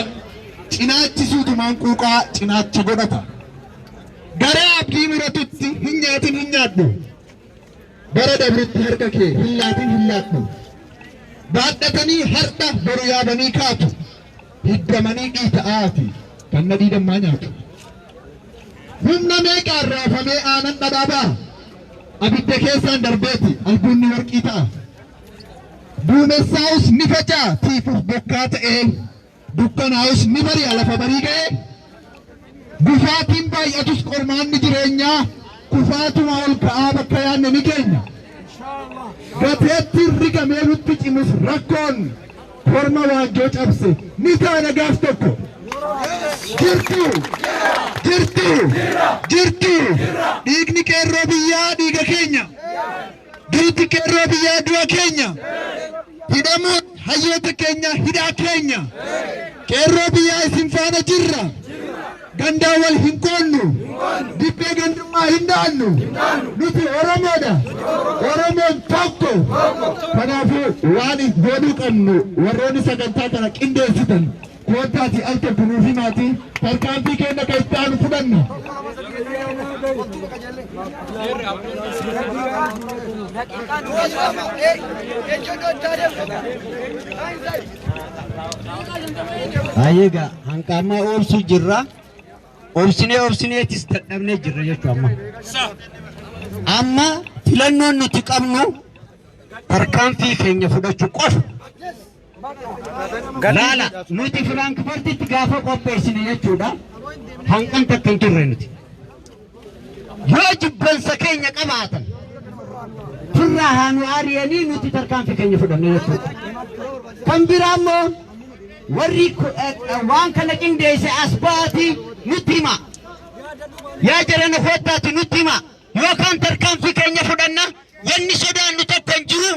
taanaan cinaachi suutumaan quuqaa cinaacha godhata. Gara abdii muratutti hin nyaatin hin nyaadhu. Bara dabrutti harka kee hin laatin hin laadhu. Baadhatanii har'a boru yaabanii kaatu. Hiddamanii dhiita'aati kan na diidammaa nyaatu. Humna meeqaan raafamee aanan dhadhaabaa. Abidda keessaan darbeeti albuunni warqii ta'a. Duumessaa'us ni faca'a tiifuuf bokkaa ta'ee. Dukkanaa'us ni bari'a lafa barii ga'ee. Gufaatiin baay'atus qormaanni jireenyaa. Kufaatuma ol ka'aa bakka yaadne ni keenya. Gateetti rigamee nutti cimus rakkoon korma waanjoo cabse ni taana gaaf tokko. Jirtu dhiigni qeerroo biyyaa dhiiga keenya. Duuti qeerroo biyyaa du'a keenya. Hidhamuun hayyoota keenya hidhaa keenya. Qeerroo biyyaa isin faana jirra. Gandaa wal hin qoonnu. Dibbee gandummaa hin dhaannu. Nuti Oromoodha. Oromoon tokko. Kanaafuu waan godhuu qabnu warroonni sagantaa kana qindeessitan kootaati al tokko nuuf himaati tarkaanfii keenya kan itti aanu fudhanna. Ayega hanqama oomsu jirra. Obsineetis dadhabnee jirra jechuudha amma filannoon nuti qabnu tarkaanfii keenya fudhachuu qofa. Laala nuti Firaankfurtitti gaafa qopheessine jechuudha hanqan takka hin turre nuti. Yoo jibbansa keenya qabaatan firraa haanu aariyanii nuti tarkaanfii keenya fudhanne jechuudha. Kan biraa immoo warri waan kana qindeesse asbaati nutti hima. Yaa jiran kootaati nutti hima. Yookaan tarkaanfii keenya fudhanna wanni sodaannu tokko hin jiru.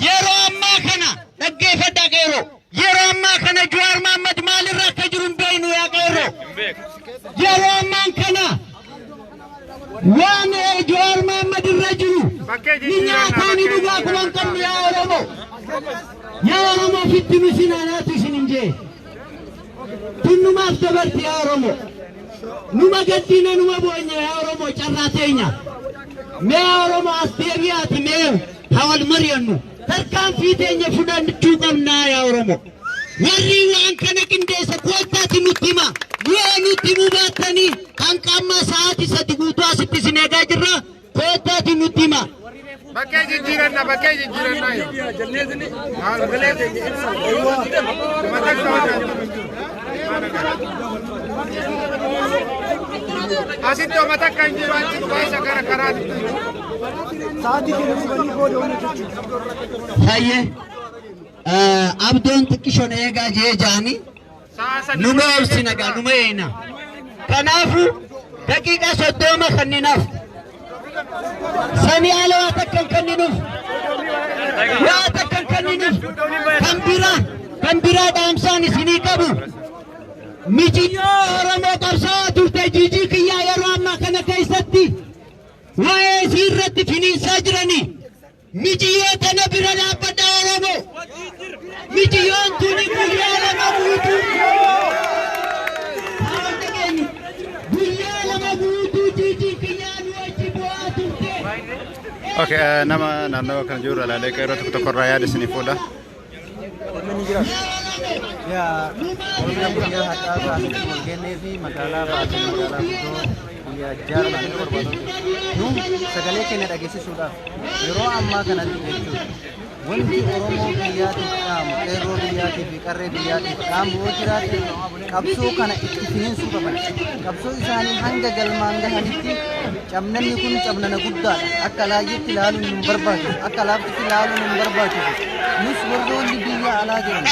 Yeroo ammaa kana dhaggeeffadhaa qeerroo. Yeroo ammaa kana Jawaar Mohaammed maalirra akka jiru hin beeknu yaa qeerroo. Yeroo ammaa kana waan Jawaar Mohaammed irra jiru ni nyaataa ni dhugaa kuma hin qabnu yaa Oromoo. Yaa Oromoo ofitti nu sinaanaatu isin hin jee. Tunnumaaf dabarti yaa Oromoo. Numa gaddina numa boonya yaa Oromoo carraa teenya. Mee yaa Oromoo as deebi'aati mee hawal mari'annu. Tarkaanfii teenya fudhachuu qabnaa yaa Oromoo. Warri waan kana qindeessa kootaati nutti hima. Yoo nutti himuu baattanii hanqamma sa'aatii 3 guutuu asitti isin eegaa jirra. Kootaati nutti hima. Bakkee jijjiiranna asitti omata kan jiru achitti baay'isa gara karaati. Hayyee abdoon xiqqishoon eegaa jee jaani numa obsina gaa numa eeyna. Kanaafuu daqiiqaa 30 kanninaaf sanii ala waa takkan kanninuuf waa takkan kanninuuf kan biraa dhaamsaan isinii qabu. Mijiyyoo Oromoo qabsaa turte jijii kiyyaa yeroo ammaa kana keessatti waa'ee isii irratti finiinsaa jiranii. Mijiyyoo tana bira dhaabbadha Oromoo. Mijiyyoon tuni guyyaa lama guutuu. Guyyaa lama guutuu jijii kiyyaa nu achi bu'aa turte. Okay, nama naannoo kana jiru ilaalee qeerroo tokko irraa yaada isiniif fuudha. Ya, orang punya hak atas mungkin fi magala baatu magala budo ya jarman itu berbatu. Nu segala kena lagi sesudah. Yero amma kana jechu. Wanti Oromo biyati kam, ero biyati bikarre biyati kam bojirati kabso kana ittifinin suka ban. Kabso isani hanga galmanga hanitti camnanni kun camnana gudda akka laajitti laalu nun barbaadu akka laafti laalu nun barbaadu. Nus warroonni biyya alaa jiran.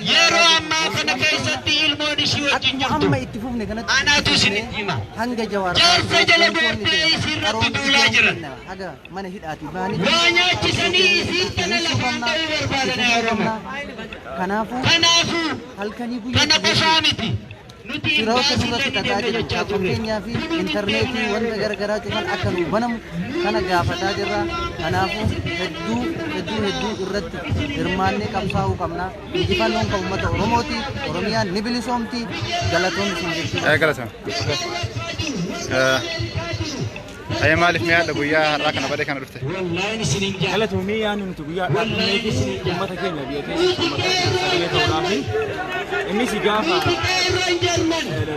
Yeroo ammaa kana keessatti ilmoon ishii wajjin jirtu. Amma itti fufne kanatti anaatu isinitti hima. Hanga Jawaar jaarsa jala gooftee isirratti duulaa jiran. Haga mana hidhaati baani. Waa nyaachisanii isiin kana lafaan ta'uu barbaadan Oromoo. Kanaafuu halkanii guyyaa kana qofaa miti. firoota nurratti tataa jiru fakkeenyaa fi intarneetii wanta garagaraa cufan akka nu banamu kana gaafataa jirra. Kanaafuu hedduu irratti hirmaannee qabsaa'uu qabna. Injifannoon kan uummata Oromooti. Oromiyaan ni bilisoomti. Galatoonni isin jechuudha. Galatoon. Ayya maaliif mi'aadha guyyaa har'aa kana badee kana dhufte? Galatoomii yaadni nuti guyyaa dhaabnee keessi uummata keenya biyya keenya uummata sagalee ta'uudhaaf innis gaafa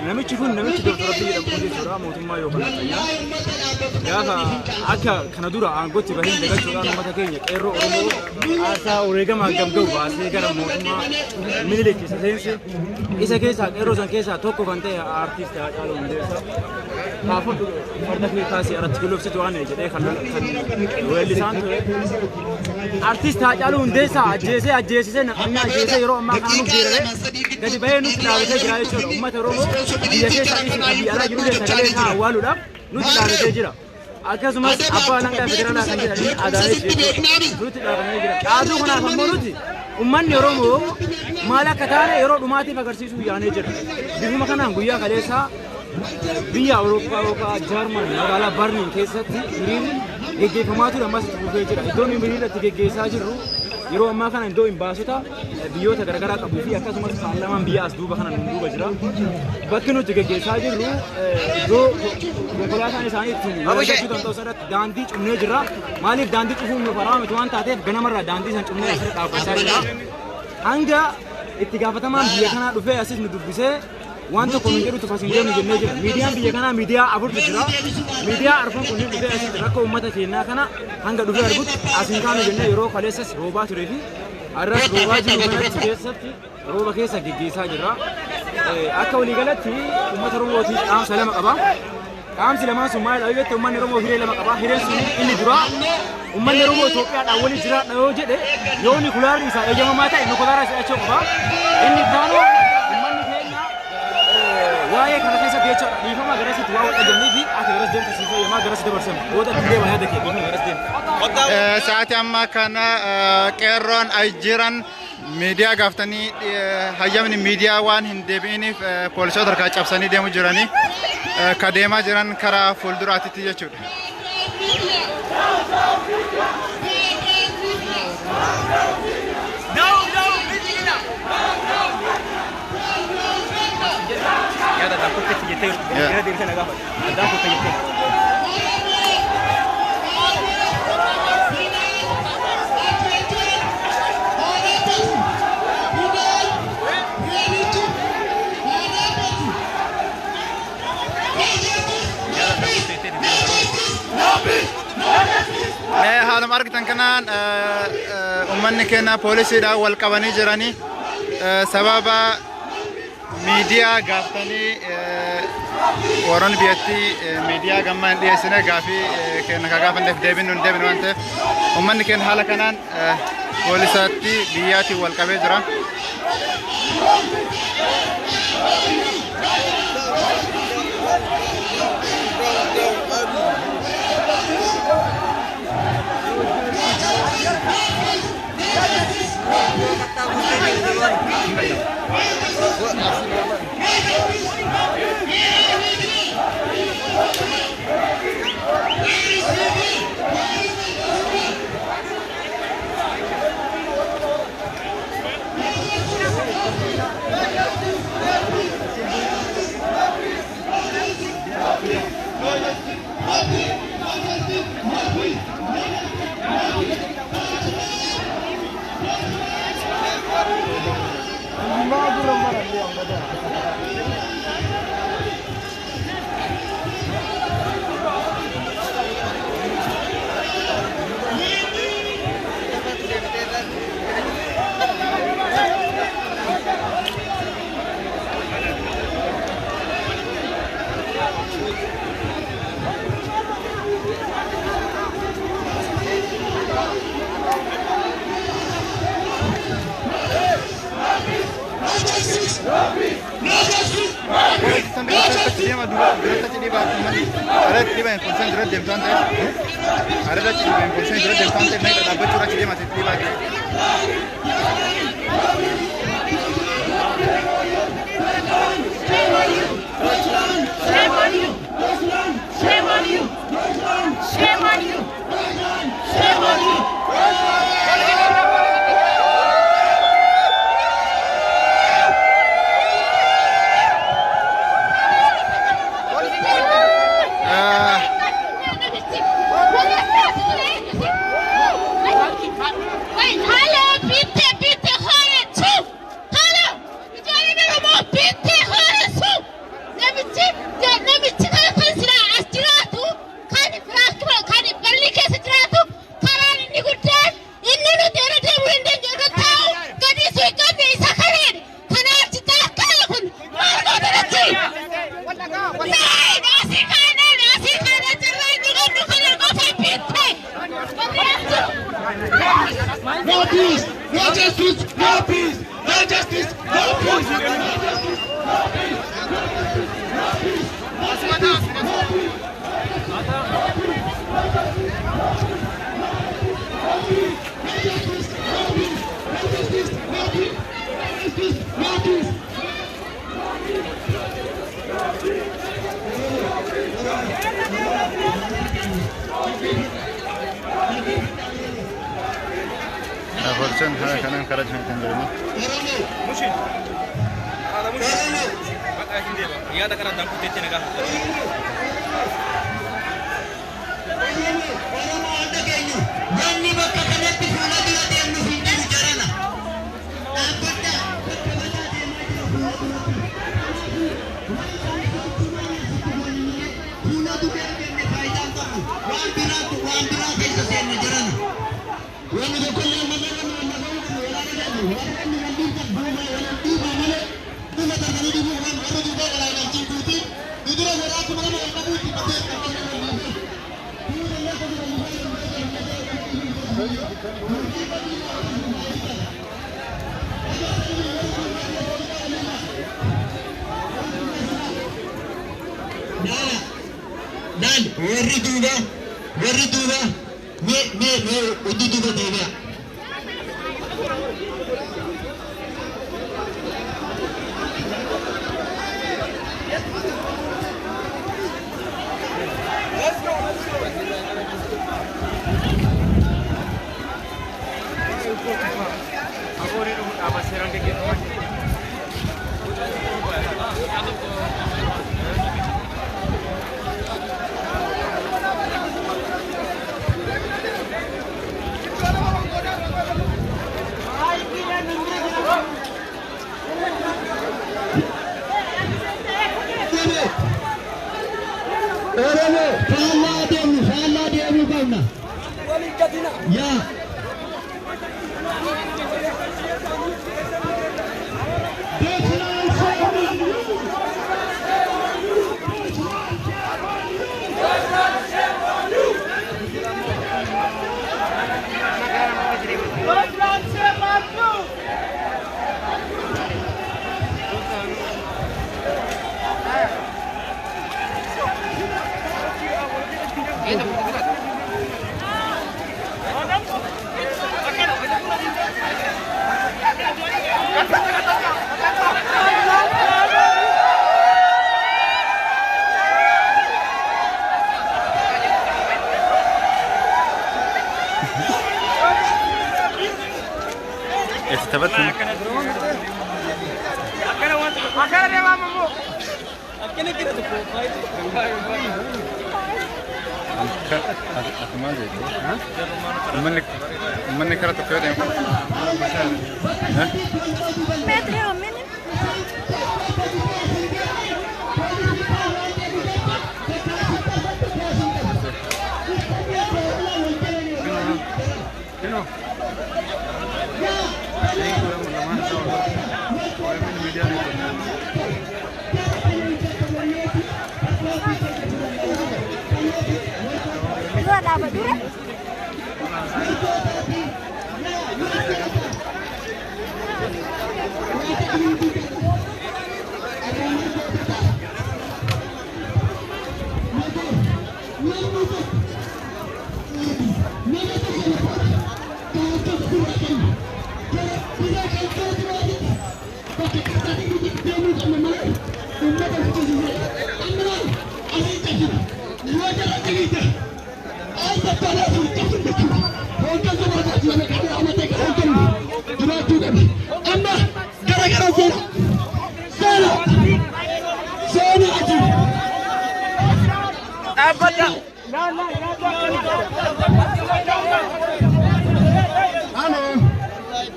namichi kun namichi Dr. Abiy jedhamu kun jechuudha mootummaa yookaan addunyaa gaafa akka kana dura aangootti bahee dagachuudhaan uummata keenya qeerroo Oromoo aarsaa wareegamaa gamga'u baasee gara mootummaa Minilik keessa seense isa keessaa qeerroo san keessaa tokko kan ta'e aartiist Haacaaluu Hundeessaa kaafatu farda kaasee irratti gulufsitu waan jedhee kan weellisaan ture aartiist Haacaaluu Hundeessaa ajjeesisee naqannaa ajjeesee yeroo ammaa kana nuuf diirare gadi bahee nutti dhaabatee jira jechuudha. Uummata Oromoo biyya keessa dhiisee biyya alaa jiru sagalee isaa awwaaluudhaaf nutti dhaabatee jira. Akkasumas abbaa alangaa federaalaa kan jedhanii Adaanechi nutti dhaabatee jira. Dhaabduu kanaaf ammoo nuti uummanni Oromoo maal akka taane yeroo dhumaatiif agarsiisuu yaanee jira. Bifuma kanaan guyyaa kaleessaa biyya Awurooppaa yookaan Jaarman magaalaa Barliin keessatti hiriirri geggeeffamaa ture ammas itti fufee jira. Iddoon hiriirri itti geggeessaa jirru yeroo ammaa kana iddoo imbaasota biyyoota garaagaraa qabuu fi akkasumas paarlaamaan biyya as duuba kana duuba jira. Bakki nuti geggeessaa jirru iddoo konkolaataan isaanii ittiin hojjechuu danda'u sanatti daandii cufnee jirra. Maaliif daandii cufuun nu faraa miti waan taateef ganamarraa daandii san cufnee asirra dhaabbachaa jira. Hanga itti gaafatamaan biyya kanaa dhufee asis nu dubbisee waan tokko nu jedhu tufasiin nu jennee jira. Miidiyaan biyya kanaa miidiyaa afurtu jira. Miidiyaa arfan kun dhufee asitti rakkoo uummata keenyaa kana hanga dhufee argutti asiin kaanu jennee yeroo kaleessas roobaa turee fi arras roobaa jiru kanatti keessatti rooba keessa geggeessaa jirra. Akka waliigalatti uummata Oromootiif dhaamsa lama qaba. Dhaamsi lamaan sun maal dhabeetti uummanni Oromoo hiree lama qaba. Hireen sun inni dura uummanni Oromoo Itoophiyaadhaan waliin jiraadha yoo jedhe yoo nikulaarri isaa eeyyamamaa ta'e nikulaara isaa achoo qaba. Inni ittaanu waa'ee kana keessatti jechuudha dhiifama garasitti waa wadha jennee fi akka garas deemtu siifee yooma garasitti dabarsamu booda illee waa yaada kee dhiifama garas deemtu. Sa'aatii ammaa kana qeerroon jiran miidiyaa gaafatanii hayyamni miidiyaa waan hin deebi'iniif poolisoota harkaa cabsanii deemu jiranii ka deemaa jiran karaa fuulduraatitti jechuudha. Ada takut kecil ada di sana gafat. Ada aku kecil. Haala argitan kanaan uummanni keenya poolisiidhaan wal qabanii jiranii sababa miidiyaa gaafatanii warroonni biyyattii miidiyaa gammaa hin dhiyeessine gaafii keenya ka gaafanneef deebinu hin deebine waan ta'eef uummanni keenya haala kanaan poolisaatti biyyaatiin wal qabee jira. Fortune ها كلام كرج هاي تنجرني. مشي. هذا مشي. بقى هندي بقى. يا ده كنا دم كتير تنجا. Dan warri duba me udu duba deebi'a. Fala demu kauna. Ya. تبتم من كرة كذا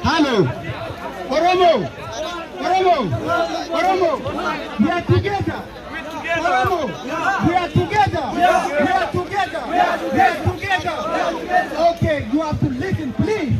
Hello. Oromo. We are together. Oromo. We are together. Okay, you have to listen, please.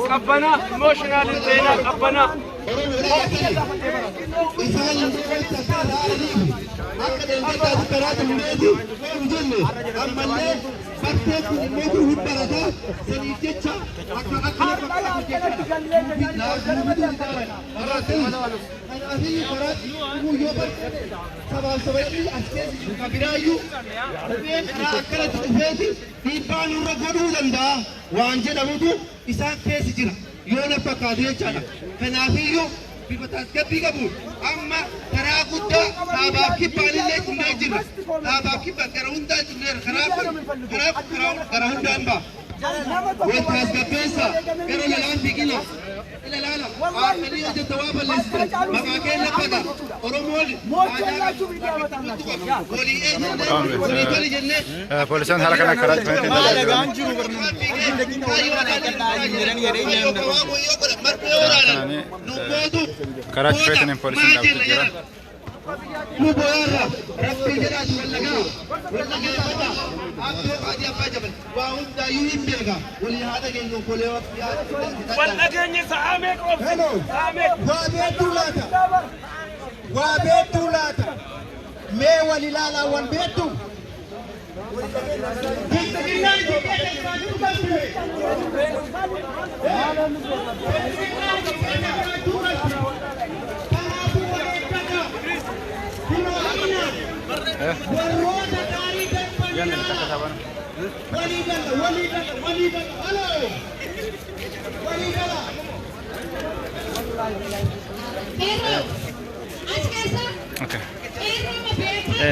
Qabbana emotional inteena qabbana waan jedhamutu isaan keessa jira yoo na fakkaatu jechaadha. Kanaafiyyuu bifa tasgabbii qabu amma karaa guddaa dhaabaaf kibbaan illee tunnee jirra. Dhaabaaf kibba gara hundaan tunneera. Karaa hundaan ba'a. Wal tasgabbeessa gara lalaan biqila. Ila laala aarfanii hojjeta waa balleessitan maqaa keenya laffata Oromoon walii eenyuun walii toli jennee Poolisoon haala kana karaa cufeetiin poolisiin dhaabbatee jira. Muboyarra rabbii jedhaatu wallagaa akkoo qaadii abbaa jabal waa hundaayyuu hin beeka walii haadha keenya okolee wal'ageenya sa'aamee qofa waa beektuu laata mee wal ilaalaa wal beektuu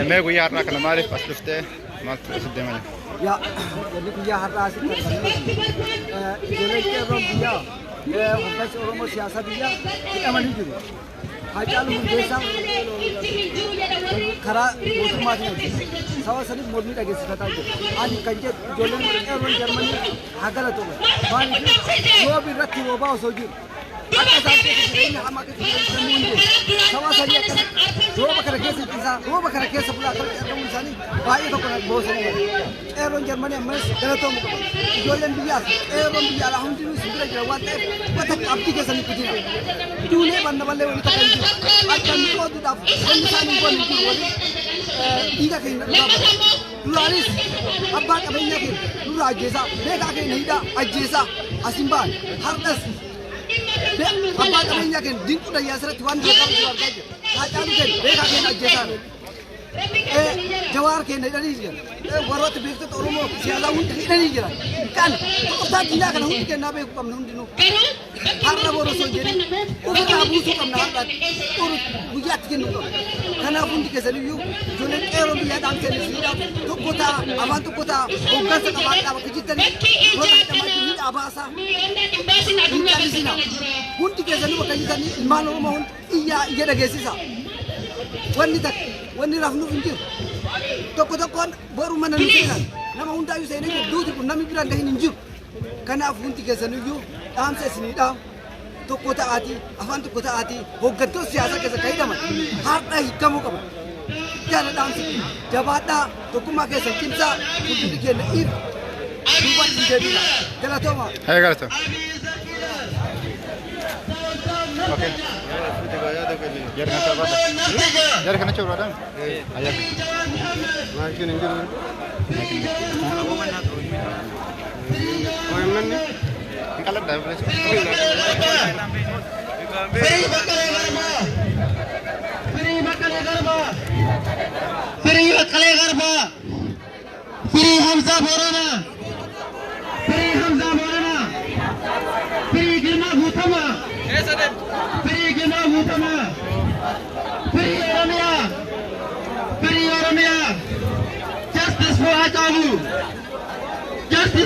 mee guyyaa har'aa kana maaliif as dhuftee maaltu as deemale? Ya, jadi guyyaa har'aa asitti ijoollee qeerroon biyyaa uummanni Oromoo siyaasa biyyaa hidhamanii jiru. Haacaaluu Hundeessaa karaa mootummaatiin hojjetu. Saba saniif mormii dhageessifataa jiru. Ani kan jedhu ijoolleen qeerroon Jarmanii haa galatoomne. Maaliif yoo birratti boobaa osoo jiru. Akka isaan keessa jireenya hamaa keessa jiran hin jiru. Saba sanii akkana rooba kana keessa isaa rooba kana keessa bulaa akka argamuun isaanii baay'ee tokko boosanii jiru. Qeerroon Jarmanii ammas galatoomu qaba. Ijoolleen biyyaas qeerroon biyya alaa hundinuu isin bira jira waan ta'eef uffata qabdii keessanii kutina. Duulee banna ballee waliin takka hin jiru. Akka inni qooduudhaaf wanni isaan hin goone hin jiru waliin dhiiga keenya dhugaa ba'a. Duraanis abbaa qabeenyaa keenya nurra ajjeesaa beekaa keenya hidhaa ajjeesaa asin ba'an har'as abbaa qabeenyaa keenya dinquu dayyaa asirratti waan dura qabu argaa jira. Haacaaluu keenya beekaa keenya ajjeesaan. Jawaar keenya hidhanii jiran. Warroota beektota Oromoo siyaasaa hundi hidhanii jiran. Kan kutaa diinaa kana hundi kennaa beekuu qabna hundinuu. Har'a boru osoo jedhin ofirraa buusuu qabna har'aatti. Guyyaatti kennuu qabna. Kanaaf hundi keessaniyyuu ijoolleen qeerroo biyyaadhaan seenisiidhaaf tokko ta'a afaan tokko ta'a hooggansa qabaadhaa bakka jirtanii warra hidhamaa jiru hidhaa baasaa hin callisina. Hundi keessanii bakka jirtanii ilmaan Oromoo hundi iyya dhageessisa. Wanni takka wanni rafnuuf hin jiru. Tokko tokkoon boru mana nu seenan nama hundaayyuu seenee jiru duuti kun namni biraan gahin hin jiru. Kanaaf hundi keessaniyyuu dhaamsa isinidhaa. Tokko ta'aatii afaan tokko ta'aatii hooggantoota siyaasaa keessa kan hidhaman har'a hiikamuu qaba. Jala dhaamsi jabaadhaa tokkummaa keessa cimsaa guddinni keenya duubatti hin deebina. Galatooma. Hai galatooma. Okay. Jari kana coba dong. Ayah. Makin ini dulu. Mana nih? Kalau dah boleh. Free bakale garba. Free Hamza Borana. Free Gilma Butama. Free Gilma Butama. Free Oromia. Justice for Haacaaluu.